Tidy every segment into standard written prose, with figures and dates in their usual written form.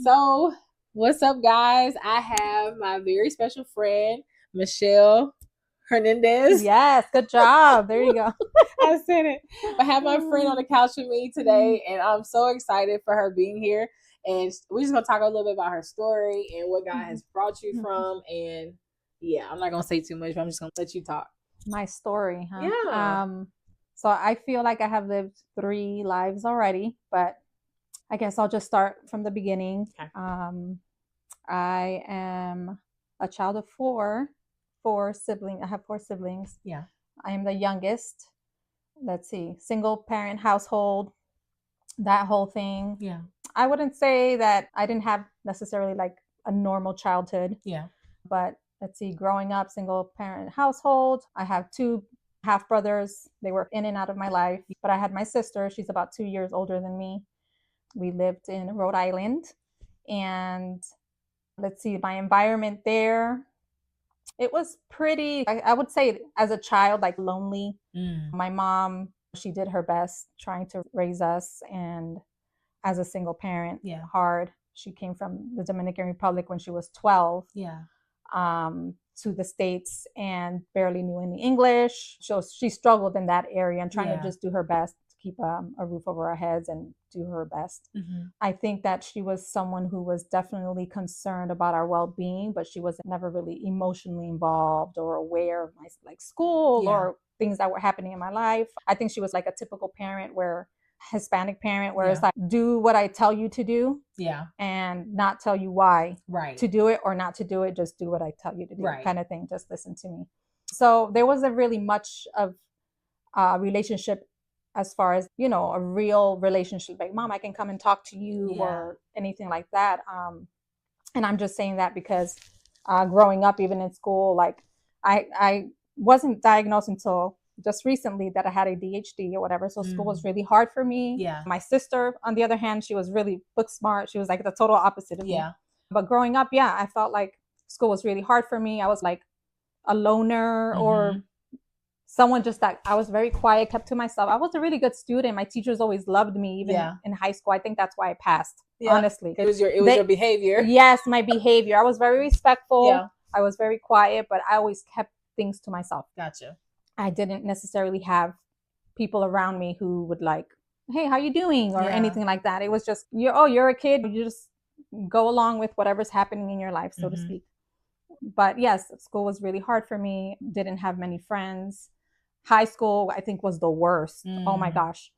So, what's up, guys? I have my very special friend, Michel Hernandez. Yes, good job. There you go. I said it. I have my friend on the couch with me today, and I'm so excited for her being here. And we're just going to talk a little bit about her story and what God has brought you from. And yeah, I'm not going to say too much, but I'm just going to let you talk. My story, huh? Yeah. So I feel like I have lived 3 lives already, but I guess I'll just start from the beginning. Okay. I am a child of four siblings. I have 4 siblings. Yeah. I am the youngest. Let's see, single parent household, that whole thing. Yeah. I wouldn't say that I didn't have necessarily like a normal childhood. Yeah. But let's see, growing up, single parent household, I have 2 half brothers. They were in and out of my life. But I had my sister. She's about 2 years older than me. We lived in Rhode Island. And let's see, my environment there, it was pretty, I would say as a child, like lonely. My mom, she did her best trying to raise us. And as a single parent, hard. She came from the Dominican Republic when she was 12. To the States and barely knew any English. So she struggled in that area and trying to just do her best to keep a roof over our heads and do her best. I think that she was someone who was definitely concerned about our well-being, but she was never really emotionally involved or aware of my like school or things that were happening in my life. I think she was like a typical parent where Hispanic parent where it's like, do what I tell you to do and not tell you why to do it or not to do it, just do what I tell you to do kind of thing, just listen to me. So there wasn't really much of a relationship as far as, you know, a real relationship like, mom, I can come and talk to you or anything like that. And I'm just saying that because growing up, even in school, like I wasn't diagnosed until just recently that I had ADHD or whatever. So school was really hard for me. My sister, on the other hand, she was really book smart. She was like the total opposite of me. But growing up, I felt like school was really hard for me. I was like a loner or someone just that I was very quiet, kept to myself. I was a really good student. My teachers always loved me, even in high school. I think that's why I passed, honestly. It was your behavior. Yes, my behavior. I was very respectful. I was very quiet, but I always kept things to myself. Gotcha. I didn't necessarily have people around me who would like, hey, how you doing? Or anything like that. It was just, you're a kid. You just go along with whatever's happening in your life, so to speak. But yes, school was really hard for me. Didn't have many friends. High school, I think, was the worst. Oh my gosh.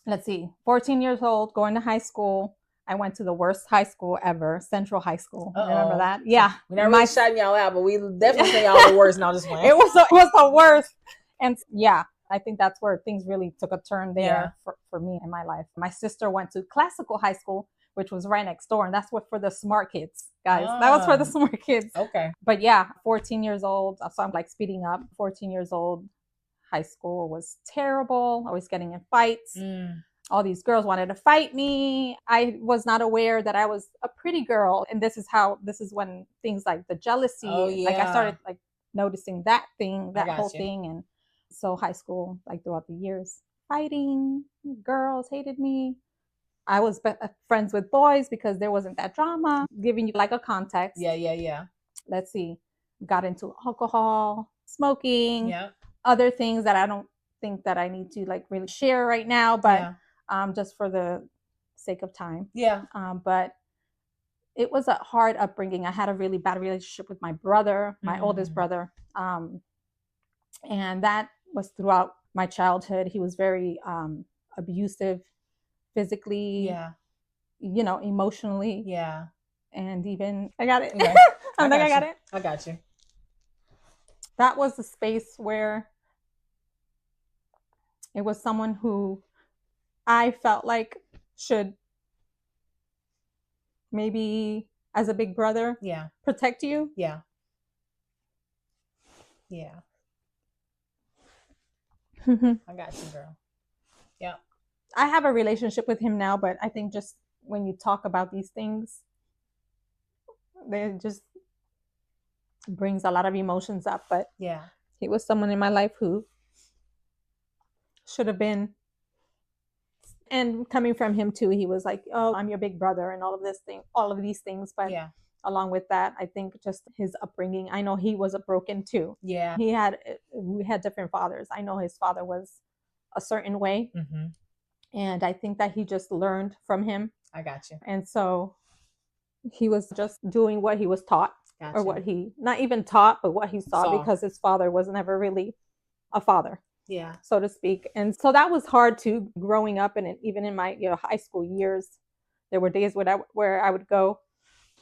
Let's see. 14 years old, going to high school. I went to the worst high school ever, Central High School. Remember that? Yeah. We never really shouting y'all out, but we definitely say y'all the worst. Now just it was the worst. And I think that's where things really took a turn there for me in my life. My sister went to classical high school, which was right next door. And that's what for the smart kids, guys. That was for the smart kids. Okay. But 14 years old. So I'm like speeding up. 14 years old. High school was terrible. I was getting in fights. All these girls wanted to fight me. I was not aware that I was a pretty girl. And this is when things like the jealousy, like I started like noticing that whole thing. And so high school, like throughout the years, fighting, girls hated me. I was friends with boys because there wasn't that drama. Giving you like a context. Let's see. Got into alcohol, smoking, other things that I don't think that I need to like really share right now, but just for the sake of time. But it was a hard upbringing. I had a really bad relationship with my brother, my oldest brother. And that was throughout my childhood. He was very abusive, physically, emotionally. And even, I got it. I got it. I got you. That was the space where it was someone who I felt like should maybe, as a big brother, protect you. I got you, girl. I have a relationship with him now, but I think just when you talk about these things, they just brings a lot of emotions up. But he was someone in my life who should have been And coming from him too, he was like, oh, I'm your big brother and all of these things. But along with that, I think just his upbringing, I know he was broken too. Yeah. We had different fathers. I know his father was a certain way. Mm-hmm. And I think that he just learned from him. I got you. And so he was just doing what he was taught. Gotcha. Or what he, not even taught, but what he saw, because his father was never really a father. Yeah. So to speak. And so that was hard too, growing up. And even in my high school years, there were days where I would go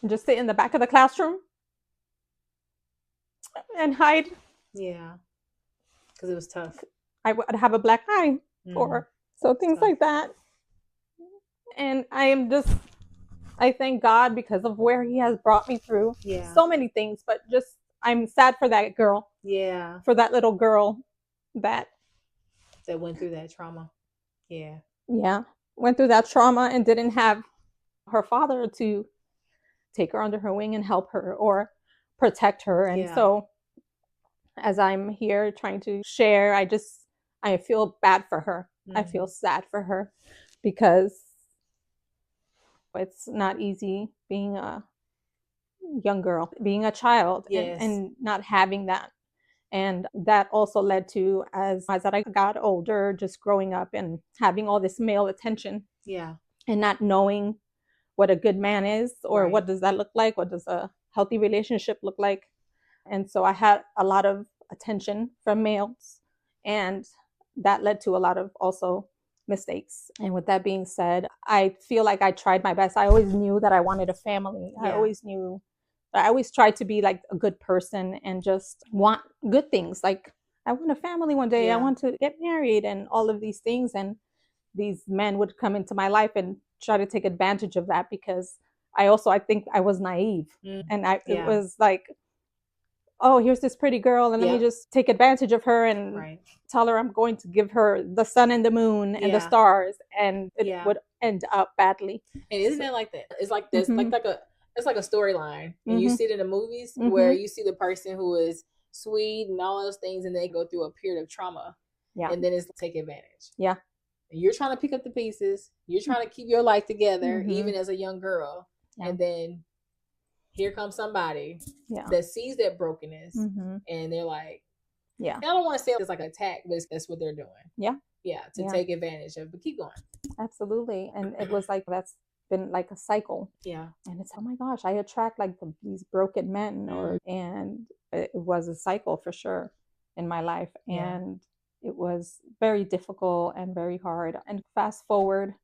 and just sit in the back of the classroom and hide. Yeah. Because it was tough. I would have a black eye or so things like that. And I thank God because of where he has brought me through. Yeah. So many things, but just I'm sad for that girl. Yeah. For that little girl that went through that trauma. Yeah. Yeah. Went through that trauma and didn't have her father to take her under her wing and help her or protect her. And so as I'm here trying to share, I feel bad for her. I feel sad for her because it's not easy being a young girl, being a child, and not having that. And that also led to, as I got older, just growing up and having all this male attention. Yeah. And not knowing what a good man is, or what does that look like? What does a healthy relationship look like? And so I had a lot of attention from males, and that led to a lot of also mistakes. And with that being said, I feel like I tried my best. I always knew that I wanted a family. I always tried to be like a good person and just want good things. Like I want a family one day. I want to get married and all of these things. And these men would come into my life and try to take advantage of that because I think I was naive. And it was like, oh, here's this pretty girl and let me just take advantage of her and tell her I'm going to give her the sun and the moon and the stars, and it would end up badly. And isn't it like that? It's like this, it's like a storyline. And you see it in the movies where you see the person who is sweet and all those things, and they go through a period of trauma. Yeah. And then it's take advantage. Yeah. And you're trying to pick up the pieces. You're trying to keep your life together, even as a young girl. Yeah. And then here comes somebody that sees that brokenness, and they're like, I don't want to say it's like an attack, but that's what they're doing. Yeah. Yeah. To take advantage of, but keep going. Absolutely. And it was like, that's been like a cycle. Yeah. And it's, oh my gosh, I attract like these broken men, and it was a cycle for sure in my life. And it was very difficult and very hard. And fast forward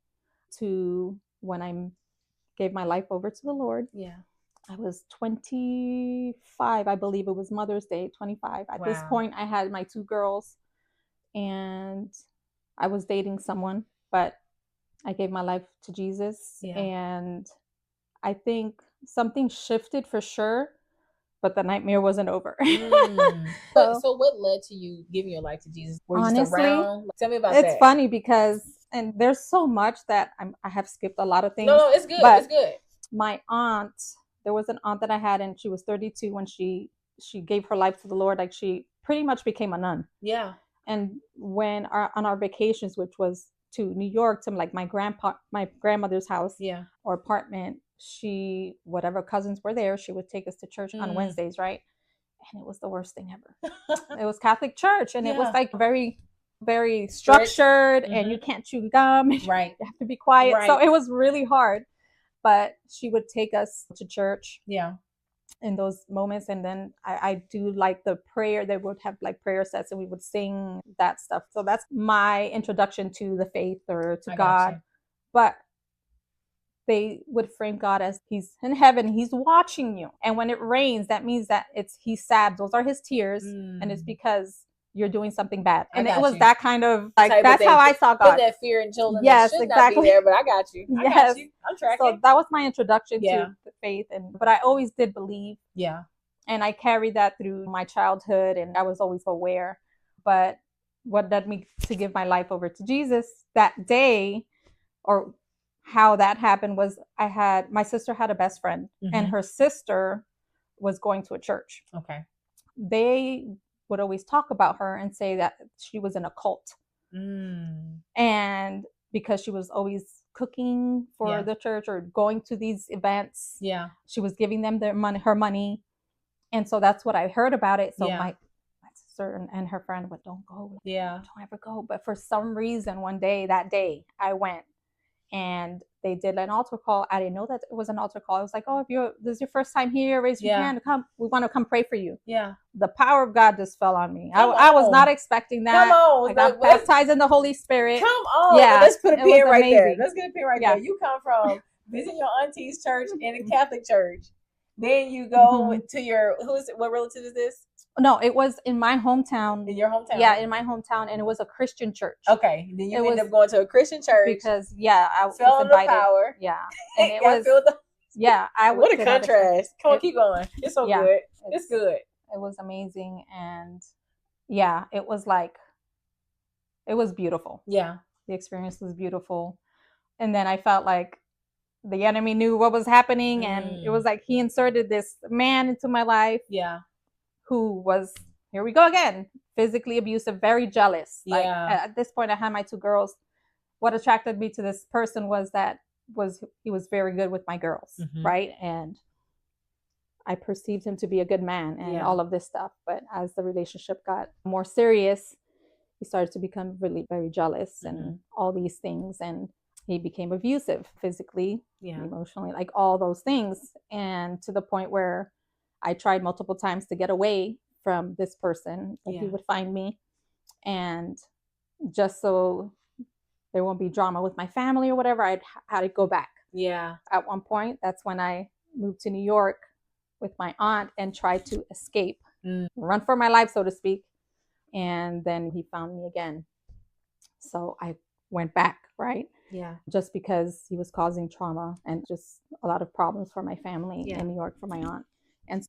to when I gave my life over to the Lord. Yeah. I was 25, I believe it was Mother's Day, 25. At this point, I had my 2 girls and I was dating someone, but I gave my life to Jesus. Yeah. And I think something shifted for sure, but the nightmare wasn't over. So what led to you giving your life to Jesus? Were you just around? Tell me about that. It's funny because, and there's so much that I have skipped a lot of things. No, it's good. It's good. My aunt, there was an aunt that I had, and she was 32 when she gave her life to the Lord. Like she pretty much became a nun. Yeah. And when on our vacations, which was to New York, to like my grandmother's house, or apartment, whatever cousins were there, she would take us to church on Wednesdays, right? And it was the worst thing ever. It was Catholic church, and it was like very, very structured, and you can't chew gum. Right. You have to be quiet. Right. So it was really hard. But she would take us to church. Yeah. In those moments. And then I do like the prayer. They would have like prayer sets and we would sing that stuff. So that's my introduction to the faith or to God. But they would frame God as he's in heaven, he's watching you. And when it rains, that means that he's sad. Those are his tears. And it's because you're doing something bad. And it was that kind of like, that's how I saw God. Put that fear in children. Yes, that should exactly. Not be there, but I got you. I got you. I'm tracking. So that was my introduction to the faith. But I always did believe. Yeah. And I carried that through my childhood, and I was always aware. But what led me to give my life over to Jesus that day, or how that happened, was my sister had a best friend, and her sister was going to a church. Okay. They would always talk about her and say that she was in a cult. And because she was always cooking for the church or going to these events. Yeah. She was giving them their money, her money. And so that's what I heard about it. So my sister and her friend went, don't go. Don't ever go. But for some reason, that day, I went. And they did an altar call. I didn't know that it was an altar call. I was like, oh, if this is your first time here, raise your hand. Come, we want to come pray for you. Yeah. The power of God just fell on me. I was not expecting that. Come on. I got baptized in the Holy Spirit. Come on. Yeah. Let's put a pin right there. Let's get a pin right there. Yeah. You come from visiting your auntie's church in a Catholic church. Then you go to your, what relative is this? No, it was in my hometown. In your hometown? Yeah, in my hometown, and it was a Christian church. Okay, then you ended up going to a Christian church because I fell under power. Yeah, and it was what a contrast. Come on, keep going. It's so good. It's good. It was amazing, and it was beautiful. Yeah, the experience was beautiful, and then I felt like the enemy knew what was happening, and it was like he inserted this man into my life. Yeah. Who was, here we go again, physically abusive, very jealous. Yeah. Like at this point, I had my two girls. What attracted me to this person was he was very good with my girls, right? And I perceived him to be a good man and all of this stuff. But as the relationship got more serious, he started to become really very jealous and all these things. And he became abusive physically, emotionally, like all those things. And to the point where I tried multiple times to get away from this person, but he would find me. And just so there won't be drama with my family or whatever, I had to go back. Yeah. At one point, that's when I moved to New York with my aunt and tried to escape, run for my life, so to speak. And then he found me again. So I went back, right? Yeah. Just because he was causing trauma and just a lot of problems for my family in New York, for my aunt.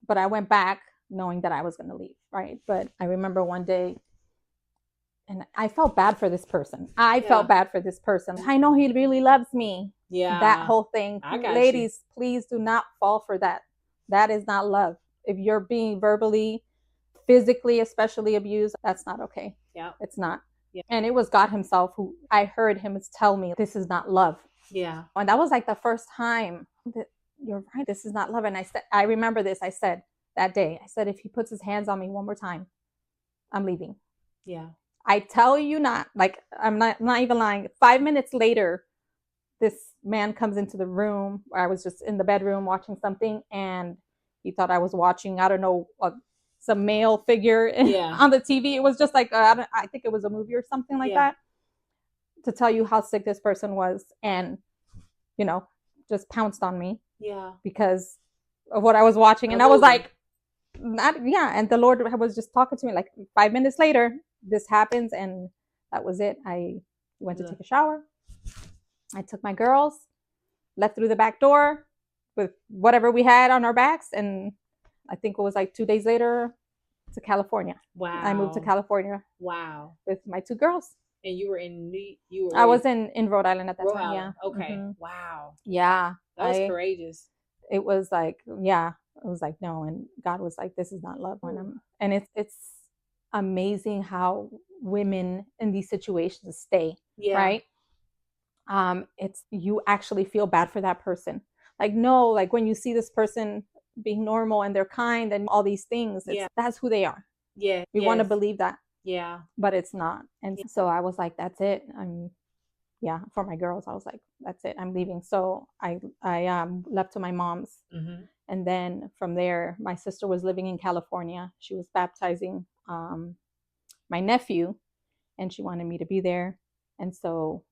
But I went back knowing that I was going to leave, right? But I remember one day, and I felt bad for this person. I know he really loves me. Yeah. That whole thing. Ladies, please do not fall for that. That is not love. If you're being verbally, physically, especially abused, that's not okay. Yeah. It's not. Yeah. And it was God himself who I heard him tell me, this is not love. Yeah. And that was like the first time that, you're right, this is not love. And I remember this. I said that day, if he puts his hands on me one more time, I'm leaving. Yeah. I tell you not, like, I'm not even lying. 5 minutes later, this man comes into the room where I was just in the bedroom watching something, and he thought I was watching, I don't know, some male figure on the TV. It was just like, I think it was a movie or something like that, to tell you how sick this person was. And, just pounced on me. Yeah. Because of what I was watching. And I was like, and the Lord was just talking to me. Like 5 minutes later, this happens, and that was it. I went to take a shower. I took my girls, left through the back door with whatever we had on our backs, and I think it was like 2 days later to California. Wow. I moved to California. Wow. With my two girls. And you were I was in Rhode Island at that time. Island. Yeah. Okay. Wow. Yeah. That was courageous. It was like, it was like, no. And God was like, this is not love. And it's amazing how women in these situations stay. Yeah. Right. It's, you actually feel bad for that person. Like, no, like when you see this person being normal and they're kind and all these things, that's who they are. Yeah. We want to believe that. Yeah. But it's not. And so I was like, that's it. For my girls, I was like, that's it. I'm leaving. So I left to my mom's. And then from there, my sister was living in California. She was baptizing my nephew, and she wanted me to be there. And so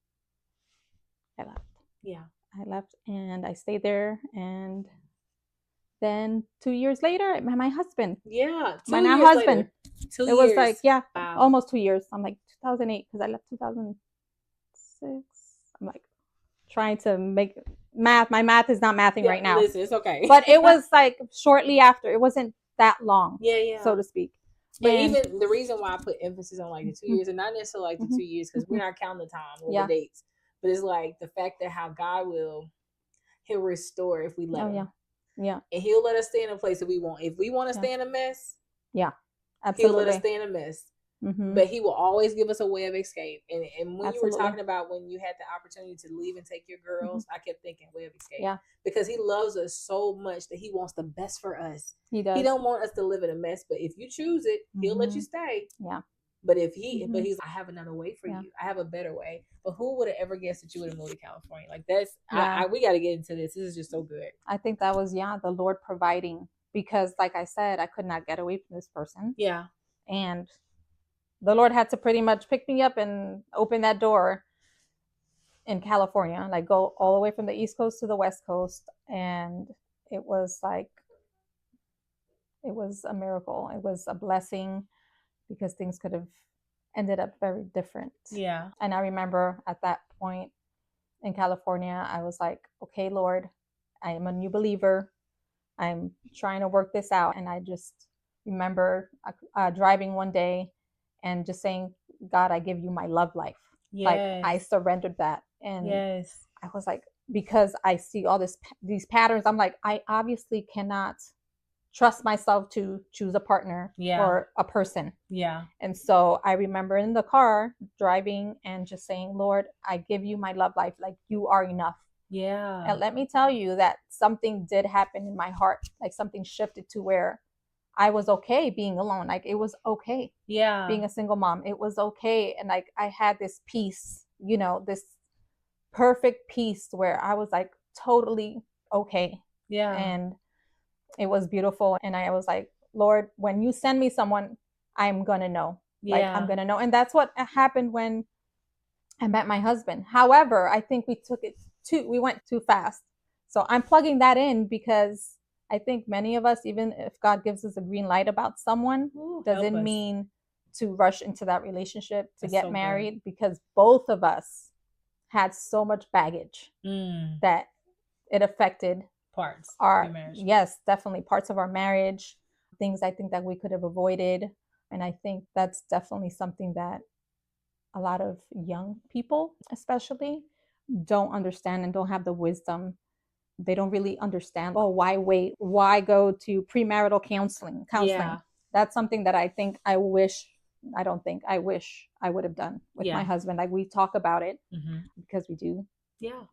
I left. Yeah. I left and I stayed there. And then 2 years later, I met my husband. Yeah. My now husband. Later. 2 years. It was like, wow. Almost 2 years. I'm like 2008 because I left 2006. I'm like trying to make math. My math is not mathing right now. Listen, it's okay. But it was like shortly after. It wasn't that long. So to speak. But even the reason why I put emphasis on like the 2 years, and not necessarily like the 2 years, because we're not counting the time or the dates, but it's like the fact that how God he'll restore if we let him. Yeah. And he'll let us stay in a place that we want. If we want to stay in a mess, absolutely, he'll let us stay in a mess. but he will always give us a way of escape. And when you were Absolutely. talking about when you had the opportunity to leave and take your girls, I kept thinking way of escape. Yeah. Because he loves us so much that he wants the best for us. He does. He don't want us to live in a mess, but if you choose it, he'll let you stay. Yeah. But if but he's, I have another way for Yeah. you. I have a better way. But who would have ever guessed that you would have moved to California? Like that's, Yeah. we got to get into this. This is just so good. I think that was, the Lord providing, because like I said, I could not get away from this person. Yeah. And the Lord had to pretty much pick me up and open that door in California, like go all the way from the East Coast to the West Coast. And it was like, it was a miracle. It was a blessing, because things could have ended up very different. Yeah. And I remember at that point in California, I was like, okay, Lord, I am a new believer. I'm trying to work this out. And I just remember driving one day and just saying, God, I give you my love life. Yes. Like I surrendered that. And yes. I was like, because I see all these patterns, I'm like, I obviously cannot trust myself to choose a partner or a person. Yeah. And so I remember in the car driving and just saying, Lord, I give you my love life. Like you are enough. Yeah. And let me tell you that something did happen in my heart. Like something shifted to where I was okay being alone. Like it was okay. Yeah. Being a single mom. It was okay. And like I had this peace, this perfect peace where I was like totally okay. Yeah. And it was beautiful. And I was like, Lord, when you send me someone, I'm going to know. Yeah. Like I'm going to know. And that's what happened when I met my husband. However, I think we went too fast. So I'm plugging that in because I think many of us, even if God gives us a green light about someone, doesn't mean to rush into that relationship to get married, because both of us had so much baggage that it affected parts our marriage. Yes, definitely parts of our marriage, things I think that we could have avoided. And I think that's definitely something that a lot of young people especially don't understand and don't have the wisdom. They don't really understand, why wait? Why go to premarital counseling? Yeah. That's something that I wish I would have done with my husband. Like we talk about it because we do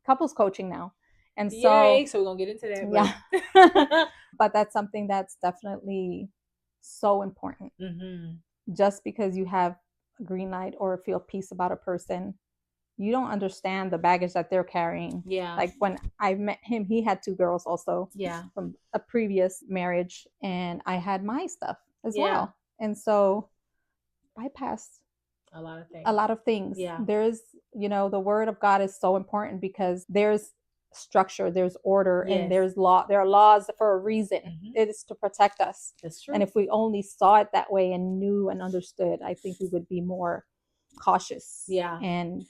couples coaching now. And so we're going to get into that. Yeah. But that's something that's definitely so important. Just because you have a green light or feel peace about a person, you don't understand the baggage that they're carrying. Yeah. Like when I met him, he had 2 girls also. Yeah. From a previous marriage, and I had my stuff as well. And so I passed a lot of things. Yeah. There's, the word of God is so important because there's structure, there's order, and there's law. There are laws for a reason. It is to protect us. That's true. And if we only saw it that way and knew and understood, I think we would be more cautious. Yeah. And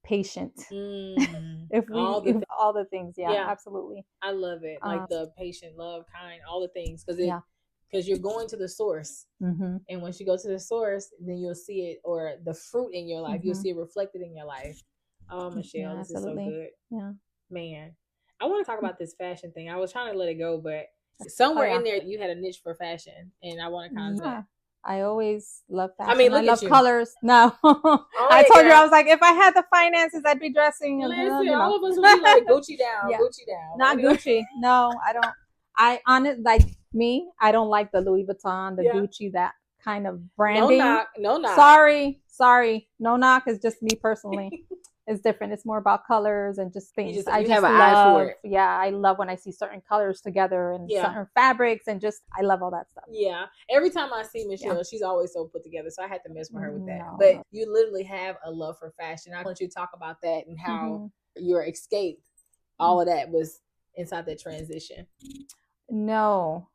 patient. If all the things. Yeah, absolutely. I love it. Like the patient, love, kind, all the things. Because you're going to the source. And once you go to the source, then you'll see it, or the fruit in your life, you'll see it reflected in your life. Oh, Michelle, this is so good. Yeah. Man, I want to talk about this fashion thing. I was trying to let it go, but somewhere in there, you had a niche for fashion, and I want to kind of. I always love fashion. I mean, I love colors. No, I told you, I was like, if I had the finances, I'd be dressing. Listen, all of us would be like Gucci down, Gucci down. Not Gucci. No, I don't. I like me. I don't like the Louis Vuitton, the Gucci, that kind of branding. No knock. Sorry. No knock. It's just me personally. It's different. It's more about colors and just things. You have an eye for it. Yeah, I love when I see certain colors together and certain fabrics, and just I love all that stuff. Yeah. Every time I see Michelle, she's always so put together. So I had to mess with her with that. But you literally have a love for fashion. I want you to talk about that and how your escape, all of that was inside that transition. No,